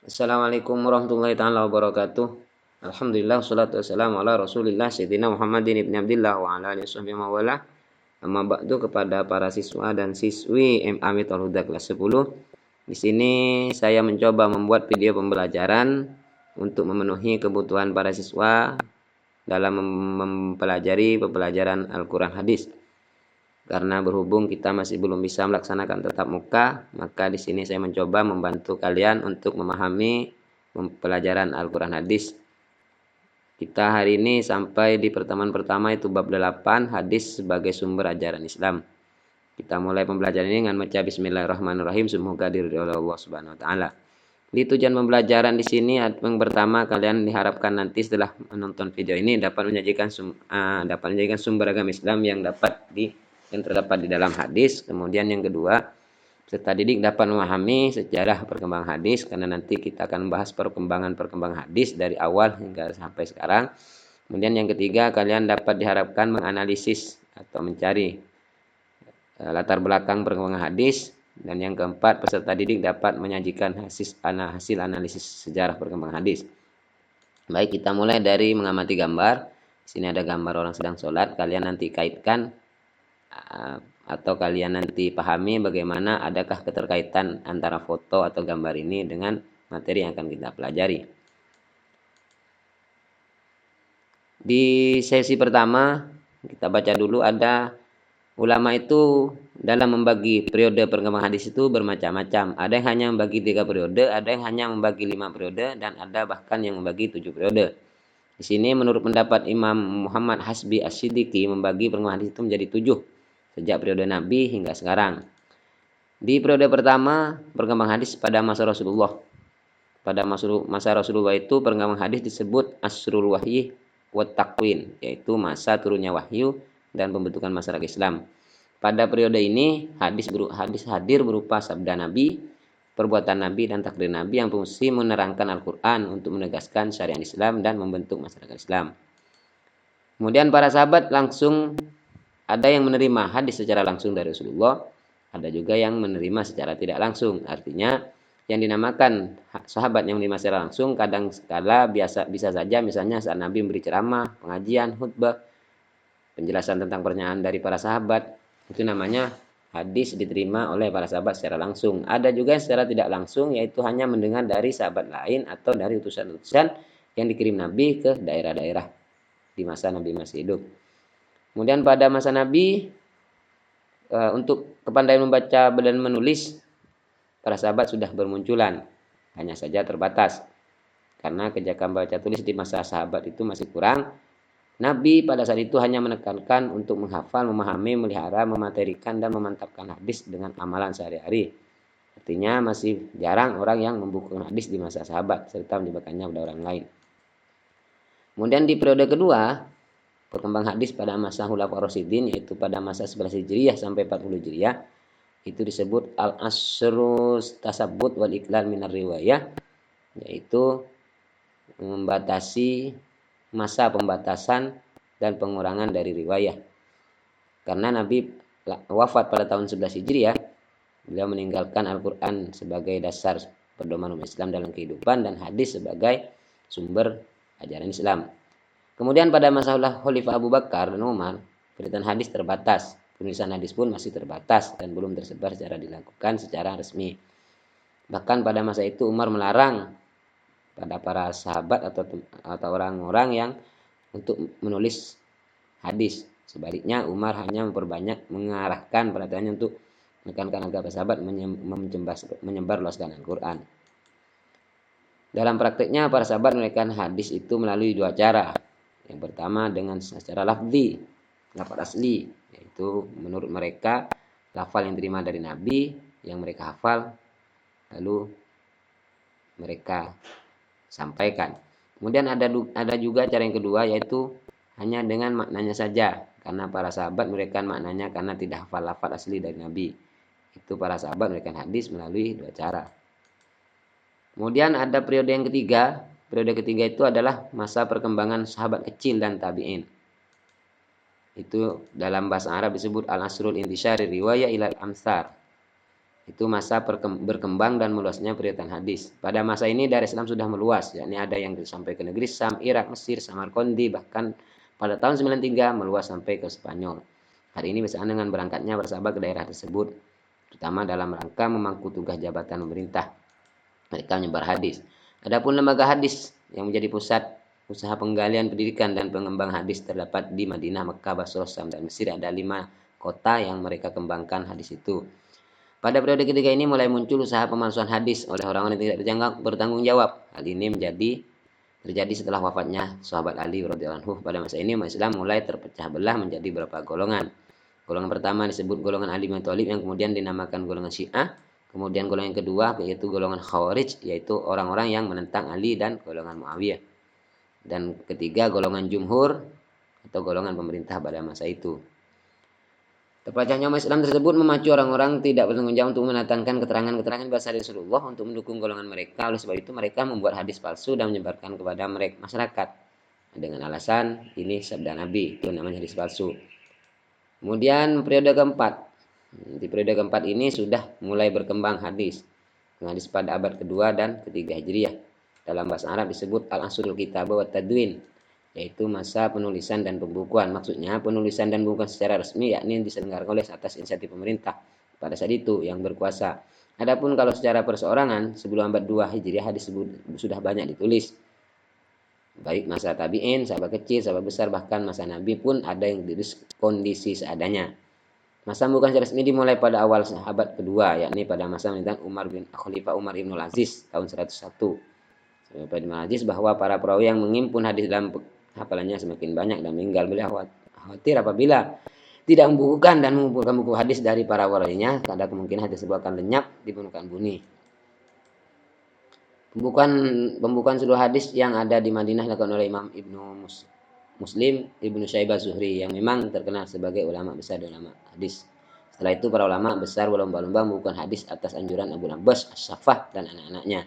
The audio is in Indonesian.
Assalamualaikum warahmatullahi taala wabarakatuh. Alhamdulillah wassalatu wassalamu ala Rasulillah Sayyidina Muhammadin ibn Abdillah wa ala alihi washabbihi wa wala. Amma ba'du kepada para siswa dan siswi MA Miftahul Huda kelas 10. Di sini saya mencoba membuat video pembelajaran untuk memenuhi kebutuhan para siswa dalam mempelajari pembelajaran Al-Qur'an hadis. Karena berhubung kita masih belum bisa melaksanakan tatap muka, maka di sini saya mencoba membantu kalian untuk memahami pelajaran Al-Quran hadis. Kita hari ini sampai di pertemuan pertama itu bab 8 hadis sebagai sumber ajaran Islam. Kita mulai pembelajaran ini dengan membaca Bismillahirrahmanirrahim. Semoga diridhoi oleh Allah Subhanahu wa taala. Di tujuan pembelajaran di sini yang pertama kalian diharapkan nanti setelah menonton video ini dapat menyajikan sumber agama Islam yang terdapat di dalam hadis. Kemudian yang kedua, peserta didik dapat memahami sejarah perkembangan hadis karena nanti kita akan membahas perkembangan hadis dari awal hingga sampai sekarang. Kemudian yang ketiga, kalian dapat diharapkan menganalisis atau mencari latar belakang perkembangan hadis. Dan yang keempat, peserta didik dapat menyajikan hasil analisis sejarah perkembangan hadis. Baik, kita mulai dari mengamati gambar. Di sini ada gambar orang sedang sholat. Kalian nanti kaitkan atau kalian nanti pahami bagaimana adakah keterkaitan antara foto atau gambar ini dengan materi yang akan kita pelajari. Di sesi pertama kita baca dulu, ada ulama itu dalam membagi periode perkembangan hadis itu bermacam-macam. Ada yang hanya membagi 3 periode, ada yang hanya membagi 5 periode, dan ada bahkan yang membagi 7 periode. Di sini menurut pendapat Imam Muhammad Hasbi Asy-Siddiqi membagi perkembangan hadis itu menjadi 7 sejak periode Nabi hingga sekarang. Di periode pertama, perkembangan hadis pada masa Rasulullah. Pada masa Rasulullah itu perkembangan hadis disebut asrul wahyi wa takwin, yaitu masa turunnya wahyu dan pembentukan masyarakat Islam. Pada periode ini hadis hadir berupa sabda Nabi, perbuatan Nabi dan takdir Nabi yang berfungsi menerangkan Al-Quran untuk menegaskan syariat Islam dan membentuk masyarakat Islam. Kemudian para sahabat langsung ada yang menerima hadis secara langsung dari Rasulullah, ada juga yang menerima secara tidak langsung. Artinya yang dinamakan sahabat yang menerima secara langsung kadang sekala bisa saja misalnya saat Nabi memberi ceramah, pengajian, khutbah, penjelasan tentang pernyataan dari para sahabat, itu namanya hadis diterima oleh para sahabat secara langsung. Ada juga yang secara tidak langsung, yaitu hanya mendengar dari sahabat lain atau dari utusan-utusan yang dikirim Nabi ke daerah-daerah di masa Nabi masih hidup. Kemudian pada masa Nabi, untuk kepandaian membaca dan menulis, para sahabat sudah bermunculan, hanya saja terbatas. Karena kejakan baca tulis di masa sahabat itu masih kurang, Nabi pada saat itu hanya menekankan untuk menghafal, memahami, memelihara, mematerikan, dan memantapkan hadis dengan amalan sehari-hari. Artinya masih jarang orang yang membukukan hadis di masa sahabat, serta menyebarkannya pada orang lain. Kemudian di periode kedua, perkembangan hadis pada masa Khulafaur Rasyidin, yaitu pada masa 11 Hijriah sampai 40 Hijriah, itu disebut al-asrus tasabbut wal iklal minar riwayah, yaitu membatasi masa pembatasan dan pengurangan dari riwayah. Karena Nabi wafat pada tahun 11 Hijriah, beliau meninggalkan Al-Quran sebagai dasar pedoman umat Islam dalam kehidupan dan hadis sebagai sumber ajaran Islam. Kemudian pada masa Khalifah Abu Bakar dan Umar, penulisan hadis terbatas. Penulisan hadis pun masih terbatas dan belum tersebar secara dilakukan secara resmi. Bahkan pada masa itu Umar melarang pada para sahabat atau orang-orang yang untuk menulis hadis. Sebaliknya Umar hanya memperbanyak mengarahkan perhatiannya untuk menekankan agar sahabat menyebarluaskan Al-Quran. Dalam prakteknya para sahabat menekan hadis itu melalui 2 cara. Yang pertama dengan secara lafzi, lafaz asli, yaitu menurut mereka lafal yang diterima dari Nabi yang mereka hafal lalu mereka sampaikan. Kemudian ada juga cara yang kedua, yaitu hanya dengan maknanya saja, karena para sahabat menekan maknanya karena tidak hafal lafaz asli dari Nabi. Itu para sahabat menekan hadis melalui 2 cara. Kemudian ada periode yang ketiga. Periode ketiga itu adalah masa perkembangan sahabat kecil dan tabi'in. Itu dalam bahasa Arab disebut al-asrul intisyari riwayah ilal amsar. Itu masa berkembang dan meluasnya periwayatan hadis. Pada masa ini daerah Islam sudah meluas, yakni ada yang sampai ke negeri Syam, Irak, Mesir, Samarkandi, bahkan pada tahun 93 meluas sampai ke Spanyol. Hari ini bersamaan dengan berangkatnya bersahabat ke daerah tersebut, terutama dalam rangka memangku tugas jabatan pemerintah. Mereka menyebar hadis. Adapun lembaga hadis yang menjadi pusat usaha penggalian pendidikan dan pengembang hadis terdapat di Madinah, Mekah, Basrah, Syam, dan Mesir. Ada 5 kota yang mereka kembangkan hadis itu. Pada periode ketiga ini mulai muncul usaha pemalsuan hadis oleh orang-orang yang tidak bertanggung jawab. Hal ini terjadi setelah wafatnya sahabat Ali radhiyallahu anhu. Pada masa ini umat Islam mulai terpecah belah menjadi beberapa golongan. Golongan pertama disebut golongan Ali bin Thalib yang kemudian dinamakan golongan Syiah. Kemudian golongan yang kedua yaitu golongan Khawarij, yaitu orang-orang yang menentang Ali, dan golongan Muawiyah. Dan ketiga golongan Jumhur atau golongan pemerintah pada masa itu. Terpecahnya umat Islam tersebut memacu orang-orang tidak bertanggung jawab untuk mendatangkan keterangan-keterangan bahasa Rasulullah untuk mendukung golongan mereka. Oleh sebab itu mereka membuat hadis palsu dan menyebarkan kepada mereka masyarakat dengan alasan ini sabda Nabi, itu namanya hadis palsu. Kemudian periode keempat. Di periode keempat ini sudah mulai berkembang hadis. Hadis pada abad kedua dan ketiga Hijriah. Dalam bahasa Arab disebut al-asrul kitab wa tadwin, yaitu masa penulisan dan pembukuan. Maksudnya penulisan dan pembukuan secara resmi, yakni diselenggarakan oleh atas inisiatif pemerintah pada saat itu yang berkuasa. Adapun kalau secara perseorangan, sebelum abad 2 Hijriah hadis sudah banyak ditulis. Baik masa tabi'in, sahabat kecil, sahabat besar, bahkan masa Nabi pun ada yang ditulis kondisi seadanya. Masa pembukaan secara resmi dimulai pada awal sahabat kedua, yakni pada masa pemerintahan Khalifah Umar ibn Aziz tahun 101. Sampai Ibn Aziz bahwa para perawi yang mengimpun hadis dalam hafalannya semakin banyak dan meninggal. Beliau khawatir apabila tidak membukukan dan mengumpulkan buku hadis dari para walinya, ada kemungkinan hadis tersebut akan lenyap di permukaan bumi. Pembukaan seluruh hadis yang ada di Madinah dilakukan oleh Imam Ibnu Muslim Ibnu Syaibah Zuhri yang memang terkenal sebagai ulama besar dan ulama hadis. Setelah itu para ulama besar berlomba-lomba membukukan hadis atas anjuran Abu Abbas As-Saffah dan anak-anaknya.